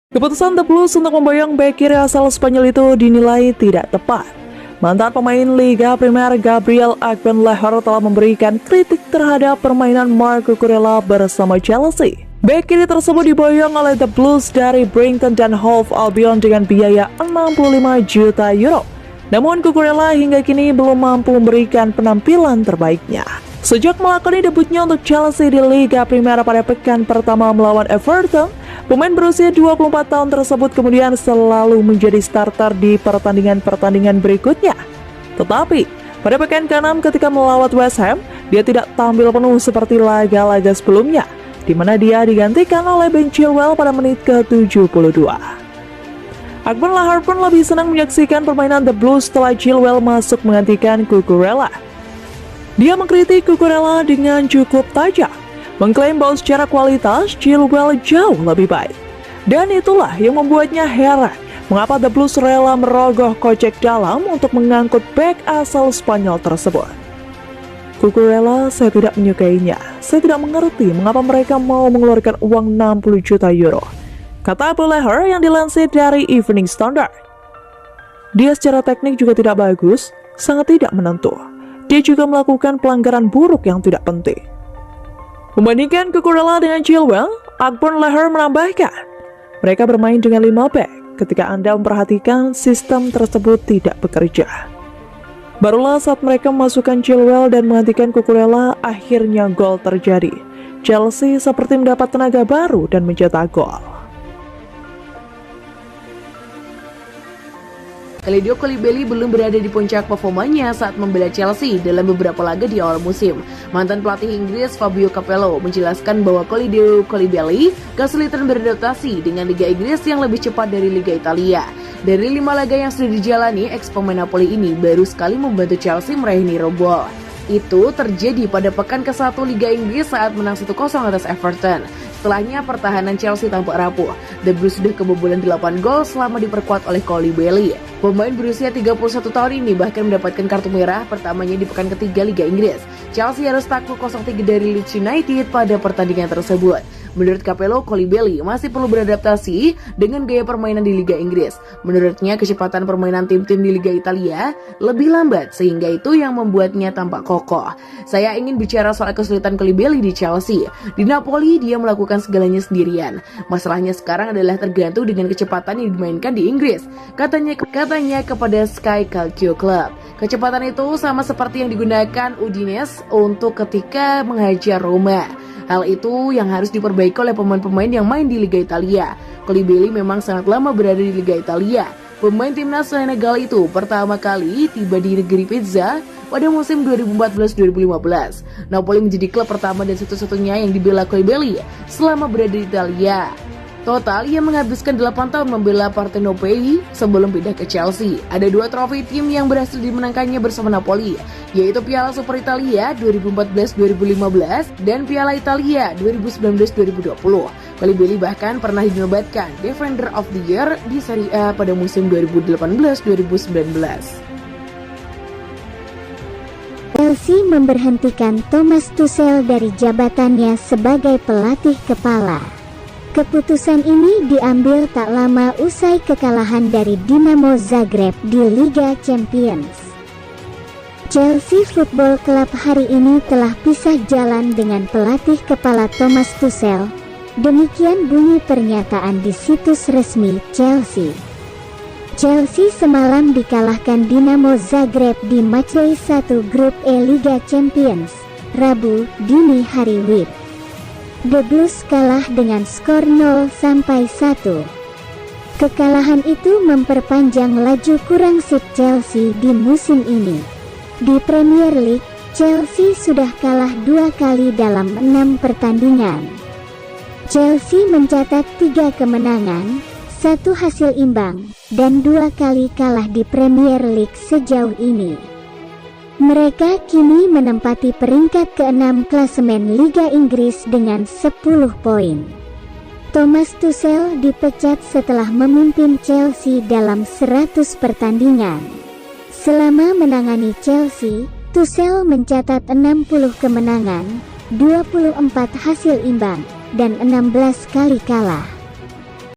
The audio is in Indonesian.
Keputusan The Blues untuk memboyong bek kiri asal Spanyol itu dinilai tidak tepat. Mantan pemain Liga Primer Gabriel Agbonlahor telah memberikan kritik terhadap permainan Marc Cucurella bersama Chelsea. Bek kiri tersebut diboyong oleh The Blues dari Brighton dan Hove Albion dengan biaya 65 juta euro. Namun Cucurella hingga kini belum mampu memberikan penampilan terbaiknya. Sejak melakoni debutnya untuk Chelsea di Liga Primer pada pekan pertama melawan Everton, pemain berusia 24 tahun tersebut kemudian selalu menjadi starter di pertandingan-pertandingan berikutnya. Tetapi, pada pekan ke-6 ketika melawat West Ham, dia tidak tampil penuh seperti laga-laga sebelumnya, di mana dia digantikan oleh Ben Chilwell pada menit ke-72. Agbonlahor pun lebih senang menyaksikan permainan The Blues setelah Chilwell masuk menggantikan Cucurella. Dia mengkritik Cucurella dengan cukup tajam, mengklaim bahwa secara kualitas Chilwell jauh lebih baik. Dan itulah yang membuatnya heran mengapa The Blues rela merogoh kocek dalam untuk mengangkut bek asal Spanyol tersebut. Cucurella, saya tidak menyukainya. Saya tidak mengerti mengapa mereka mau mengeluarkan uang 60 juta euro, kata Agbonlahor yang dilansir dari Evening Standard. Dia secara teknik juga tidak bagus, sangat tidak menentu. Dia juga melakukan pelanggaran buruk yang tidak penting. Membandingkan Cucurella dengan Chilwell, Agbonlahor menambahkan, mereka bermain dengan 5 bek ketika Anda memperhatikan sistem tersebut tidak bekerja. Barulah saat mereka memasukkan Chilwell dan menggantikan Cucurella, akhirnya gol terjadi. Chelsea seperti mendapat tenaga baru dan mencetak gol. Kalidou Koulibaly belum berada di puncak performanya saat membela Chelsea dalam beberapa laga di awal musim. Mantan pelatih Inggris Fabio Capello menjelaskan bahwa Kalidou Koulibaly kesulitan beradaptasi dengan Liga Inggris yang lebih cepat dari Liga Italia. Dari 5 laga yang sudah dijalani, ex-pemain Napoli ini baru sekali membantu Chelsea meraih Niro Ball. Itu terjadi pada pekan ke-1 Liga Inggris saat menang 1-0 atas Everton. Setelahnya pertahanan Chelsea tampak rapuh. The Blues sudah kebobolan 8 gol selama diperkuat oleh Koulibaly. Pemain berusia 31 tahun ini bahkan mendapatkan kartu merah pertamanya di pekan ketiga Liga Inggris. Chelsea harus takluk 0-3 dari Leeds United pada pertandingan tersebut. Menurut Capello, Koulibaly masih perlu beradaptasi dengan gaya permainan di Liga Inggris. Menurutnya, kecepatan permainan tim-tim di Liga Italia lebih lambat, sehingga itu yang membuatnya tampak kokoh. Saya ingin bicara soal kesulitan Koulibaly di Chelsea. Di Napoli, dia melakukan segalanya sendirian. Masalahnya sekarang adalah tergantung dengan kecepatan yang dimainkan di Inggris. Katanya kepada Sky Calcio Club. Kecepatan itu sama seperti yang digunakan Udinese untuk ketika menghajar Roma. Hal itu yang harus diperbaiki oleh pemain-pemain yang main di Liga Italia. Koulibaly memang sangat lama berada di Liga Italia. Pemain timnas Senegal itu pertama kali tiba di negeri pizza pada musim 2014-2015. Napoli menjadi klub pertama dan satu-satunya yang dibela Koulibaly selama berada di Italia. Total, ia menghabiskan 8 tahun membela Partenopei sebelum pindah ke Chelsea. Ada 2 trofi tim yang berhasil dimenangkannya bersama Napoli, yaitu Piala Super Italia 2014-2015 dan Piala Italia 2019-2020. Koulibaly bahkan pernah dinobatkan Defender of the Year di Serie A pada musim 2018-2019. Chelsea memberhentikan Thomas Tuchel dari jabatannya sebagai pelatih kepala. Keputusan ini diambil tak lama usai kekalahan dari Dinamo Zagreb di Liga Champions. Chelsea Football Club hari ini telah pisah jalan dengan pelatih kepala Thomas Tuchel. Demikian bunyi pernyataan di situs resmi Chelsea. Chelsea semalam dikalahkan Dinamo Zagreb di matchday 1 grup E Liga Champions, Rabu dini hari WIB. The Blues kalah dengan skor 0-1. Kekalahan itu memperpanjang laju kurang sip Chelsea di musim ini. Di Premier League, Chelsea sudah kalah 2 kali dalam 6 pertandingan. Chelsea mencatat 3 kemenangan, 1 hasil imbang, dan 2 kali kalah di Premier League sejauh ini. Mereka kini menempati peringkat ke-6 klasemen Liga Inggris dengan 10 poin. Thomas Tuchel dipecat setelah memimpin Chelsea dalam 100 pertandingan. Selama menangani Chelsea, Tuchel mencatat 60 kemenangan, 24 hasil imbang, dan 16 kali kalah.